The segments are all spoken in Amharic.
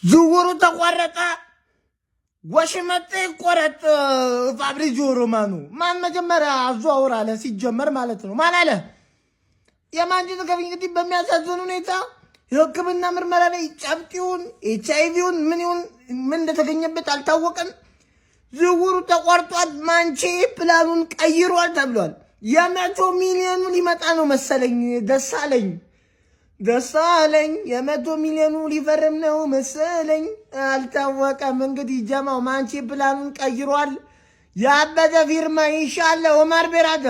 ዝውውሩ ተቋረጠ። ወሽመጤ ቆረጥ ፋብሪዚዮ ሮማኖ ማን መጀመሪያ አዘዋውር አለ ሲጀመር ማለት ነው። ማን አለ? የማንቸስተር ከፍ እንግዲህ በሚያሳዝን ሁኔታ የሕክምና ምርመራ ላይ ጨብጢውን ኤችአይቪውን ምን እንደተገኘበት አልታወቀም። ዝውውሩ ተቋርጧል። ማንቼ ፕላኑን ቀይሯል ተብሏል። የ100 ሚሊዮኑ ሊመጣ ነው መሰለኝ። ደሳለኝ የ100 ሚሊዮኑ ሊፈርም ነው መሰለኝ። አልታወቀም። እንግዲህ ጀማው ማንቼ ፕላኑን ቀይሯል። ያበደ ፊርማ ይሻለው ኦማር ቤራዳ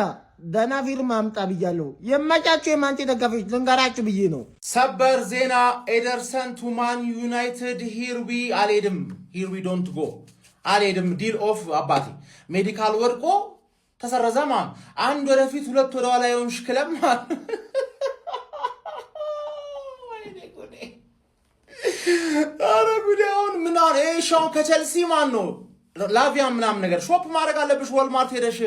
ደና ፊርማ አምጣ ብያለሁ። የማጫቸው የማንቼ ደጋፊዎች ልንገራችሁ ብዬ ነው። ሰበር ዜና ኤደርሰን ቱ ማን ዩናይትድ ሂርዊ አልሄድም። ሂርዊ ዶንት ጎ አልሄድም። ዲል ኦፍ አባቴ ሜዲካል ወድቆ ተሰረዘ። ማን አንድ ወደፊት ሁለት ወደ ኋላ የሆንሽ ክለብ ማን አረ ጉዴ! አሁን ምን አለ ሻው ከቸልሲ ማን ነው ላቪያ ምናምን ነገር ሾፕ ማድረግ አለብሽ። ወልማርት ሄደሽ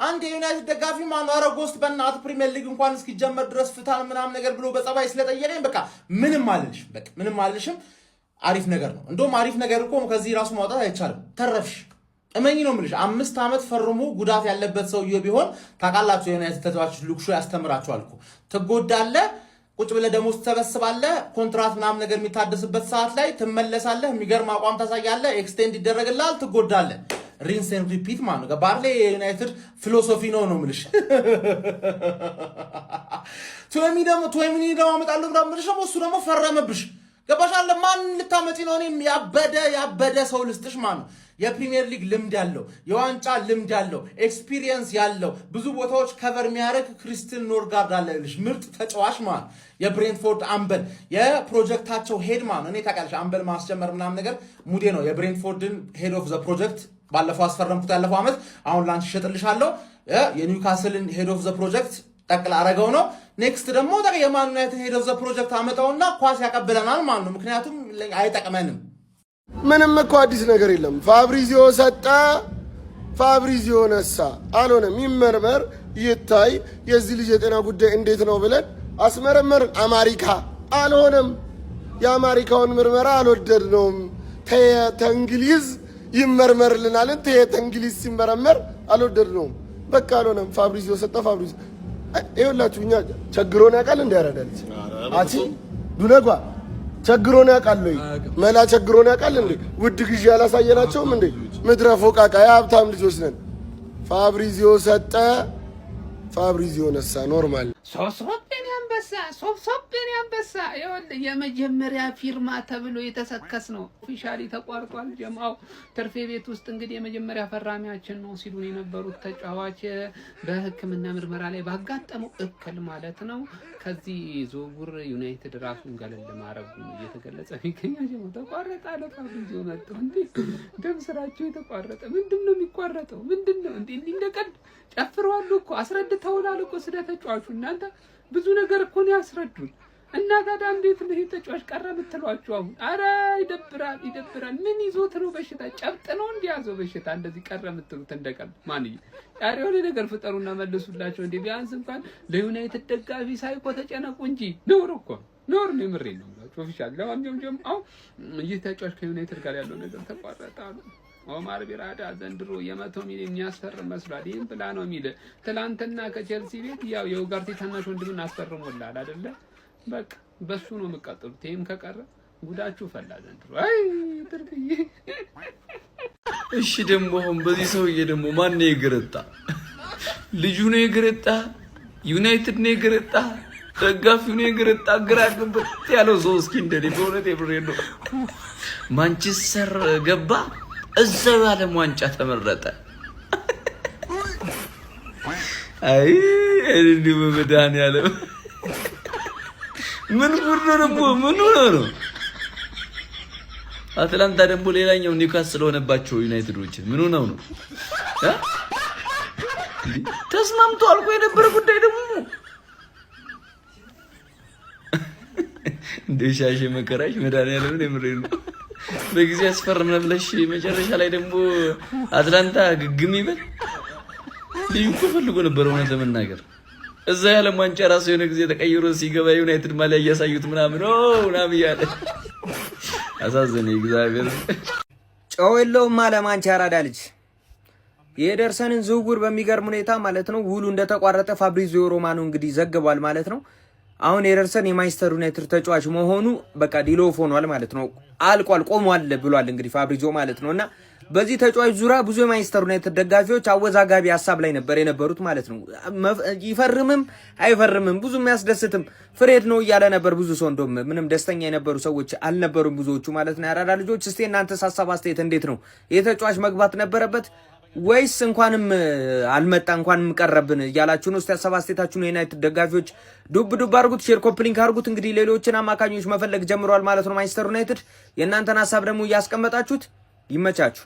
አንድ የዩናይትድ ደጋፊ ማን ነው አረ ጎስት በእናት ፕሪሚየር ሊግ እንኳን እስኪጀመር ድረስ ፍታል ምናምን ነገር ብሎ በጸባይ ስለጠየቀኝ በቃ ምንም አልልሽም። አሪፍ ነገር ነው። እንደውም አሪፍ ነገር እኮ ከዚህ ራሱ ማውጣት አይቻልም። ተረፍሽ እመኝ ነው የምልሽ። 5 ዓመት ፈርሙ ጉዳት ያለበት ሰውዬ ቢሆን ታውቃላችሁ፣ የዩናይትድ ተጫዋች ሉክሾ ያስተምራችኋል እኮ ትጎዳለህ። ቁጭ ብለህ ደሞዝ ትሰበስባለህ። ኮንትራት ምናምን ነገር የሚታደስበት ሰዓት ላይ ትመለሳለህ። የሚገርም አቋም ታሳያለህ። ኤክስቴንድ ይደረግልሃል። ትጎዳለህ። ሪንስ ኤንድ ሪፒት ማለት ነው። ባርሌ የዩናይትድ ፊሎሶፊ ነው የምልሽ። ቶሚ ደግሞ አመጣለሁ ብላ ምልሽ እሱ ደግሞ ፈረመብሽ። ገባሻል? ማን ልታመጪ ነው? እኔም ያበደ ሰው ልስጥሽ ማለት ነው። የፕሪሚየር ሊግ ልምድ ያለው የዋንጫ ልምድ ያለው ኤክስፒሪየንስ ያለው ብዙ ቦታዎች ከቨር የሚያደርግ ክሪስቲን ኖርጋርድ አለልሽ። ምርጥ ተጫዋች ማለት የብሬንትፎርድ አምበል የፕሮጀክታቸው ሄድ ማለት እኔ ታውቂያለሽ፣ አምበል ማስጀመር ምናምን ነገር ሙዴ ነው። የብሬንትፎርድን ሄድ ኦፍ ዘ ፕሮጀክት ባለፈው አስፈረምኩት ያለፈው ዓመት። አሁን ላንቺ እሸጥልሻለሁ። የኒውካስልን ሄድ ኦፍ ዘ ፕሮጀክት ጠቅላ አረገው ነው። ኔክስት ደግሞ የማን ዩናይትድ ሄድ ኦፍ ዘ ፕሮጀክት አመጣውና ኳስ ያቀብለናል ማለት ነው። ምክንያቱም አይጠቅመንም። ምንም እኮ አዲስ ነገር የለም። ፋብሪዚዮ ሰጠ፣ ፋብሪዚዮ ነሳ። አልሆነም። ይመርመር ይታይ። የዚህ ልጅ የጤና ጉዳይ እንዴት ነው ብለን አስመረመር። አሜሪካ አልሆነም። የአሜሪካውን ምርመራ አልወደድነውም። ተእንግሊዝ ይመርመርልናልን። ተእንግሊዝ ሲመረመር አልወደድነውም። በቃ አልሆነም። ፋብሪዚዮ ሰጠ። ፋብሪዚዮ ይኸውላችሁ እኛ ቸግሮን ያውቃል እንደ ያረዳልች አቺ ዱነጓ ቸግሮን ያውቃል ወይ መላ ቸግሮን ያውቃል እንዴ? ውድ ግዢ ያላሳየናቸውም እንዴ? ምድረ ፎቃቃ የሀብታም ልጆች ነን። ፋብሪዚዮ ሰጠ፣ ፋብሪዚዮ ነሳ። ኖርማል ሶፍሶፕን ያንበሳ ይኸውልህ የመጀመሪያ ፊርማ ተብሎ የተሰከስ ነው። ኦፊሻሊ ተቋርጧል። ጀማው ትርፌ ቤት ውስጥ እንግዲህ የመጀመሪያ ፈራሚያችን ነው ሲሉን የነበሩት ተጫዋች በሕክምና ምርመራ ላይ ባጋጠመው እክል ማለት ነው ከዚህ ዝውውር ዩናይትድ ራሱን ገለል ማድረጉ እየተገለጸ ይገኛል። ጀማው ተቋረጠ አለ ፋብሪዚዮ መጥቶ እንዴ ደም ስራቸው የተቋረጠ ምንድነው የሚቋረጠው? ምንድነው እንዴ እንደቀድ ጨፍረዋል እኮ አስረድተውናል እኮ ስለ ተጫዋቹ እናንተ ብዙ ነገር እኮ ነው ያስረዱን። እና ታዲያ እንዴት ነው ይሄ ተጫዋች ቀረ የምትሏቸው? አሁን አረ ይደብራል። ምን ይዞት ነው በሽታ? ጨብጥ ነው እንዲያዘው በሽታ እንደዚህ ቀረ የምትሉት እንደቀል ማንዬ ዛሬ የሆነ ነገር ፍጠሩና መልሱላቸው። እንዴ ቢያንስ እንኳን ለዩናይትድ ደጋፊ ሳይኮ ተጨነቁ እንጂ ኖር ነው የምሬን ነው ኦፊሻል። ለማንኛውም ጀምአው ይህ ተጫዋች ከዩናይትድ ጋር ያለው ነገር ተቋረጠ አሉ። ኦማር ቤራዳ ዘንድሮ የ100 ሚሊዮን የሚያስፈርም መስሏል። ይሄን ብላ ነው የሚል ትላንትና ከቼልሲ ቤት ያው የኡጋርቴ ታናሽ ወንድምን አስፈርሞላል አይደለ? በቃ በሱ ነው የምትቀጥሉት። ይሄም ከቀረ ጉዳችሁ ፈላ ዘንድሮ። አይ ትርፍዬ እሺ። ደግሞ አሁን በዚህ ሰውዬ ደግሞ ማን ነው የገረጣ? ልጁ ነው የገረጣ? ዩናይትድ ነው የገረጣ? ደጋፊው ነው የገረጣ? ግራ ግብት ያለው ሰው እስኪ እንደኔ በእውነት የብሬን ነው ማንቸስተር ገባ እዛው ዓለም ዋንጫ ተመረጠ። አይ እንዲሁ በመድኃኒዓለም ምን ጉድ ነው? ምን ነው? አትላንታ ደግሞ ሌላኛው ኒውካስል ሆነባቸው ዩናይትዶች። ምን ነው? ተስማምቶ አልቆ የነበረ ጉዳይ ደግሞ እንደ ሻሽ መከራሽ መድኃኒዓለም የምሬን ነው። በጊዜ ያስፈርምነ ብለሽ መጨረሻ ላይ ደግሞ አትላንታ ግግም ይበል። ልዩ ፈልጎ ነበር ሆነ ለመናገር እዛ ያለም ዋንጫ ራሱ የሆነ ጊዜ ተቀይሮ ሲገባ ዩናይትድ ማሊያ እያሳዩት ምናምን ያለ አሳዘነኝ እግዚአብሔር። ጨው የለውም አለ ማንቻ ያራዳ ልጅ። የኤደርሰንን ዝውውር በሚገርም ሁኔታ ማለት ነው ውሉ እንደተቋረጠ ፋብሪዚዮ ሮማኖ እንግዲህ ዘግቧል ማለት ነው። አሁን ኤደርሰን የማንቸስተር ዩናይትድ ተጫዋች መሆኑ በቃ ዲሎፍ ሆኗል ማለት ነው። አልቋል፣ ቆሟል ብሏል እንግዲህ ፋብሪዚዮ ማለት ነውና በዚህ ተጫዋች ዙሪያ ብዙ የማንቸስተር ዩናይትድ ደጋፊዎች አወዛጋቢ ሀሳብ ላይ ነበር የነበሩት ማለት ነው። ይፈርምም አይፈርምም ብዙ የሚያስደስትም ፍሬድ ነው እያለ ነበር ብዙ ሰው። እንደውም ምንም ደስተኛ የነበሩ ሰዎች አልነበሩም ብዙዎቹ ማለት ነው። ያራዳ ልጆች እስቲ እናንተ ሀሳብ አስተያየት እንዴት ነው? የተጫዋች መግባት ነበረበት ወይስ እንኳንም አልመጣ እንኳንም ቀረብን እያላችሁ ነው? እስቲ ሀሳብ አስተያየታችሁን የዩናይትድ ደጋፊዎች ዱብ አድርጉት፣ ሼር ኮፕሊንክ አድርጉት። እንግዲህ ሌሎችን አማካኞች መፈለግ ጀምረዋል ማለት ነው ማንቸስተር ዩናይትድ። የእናንተን ሀሳብ ደግሞ እያስቀመጣችሁት ይመቻችሁ።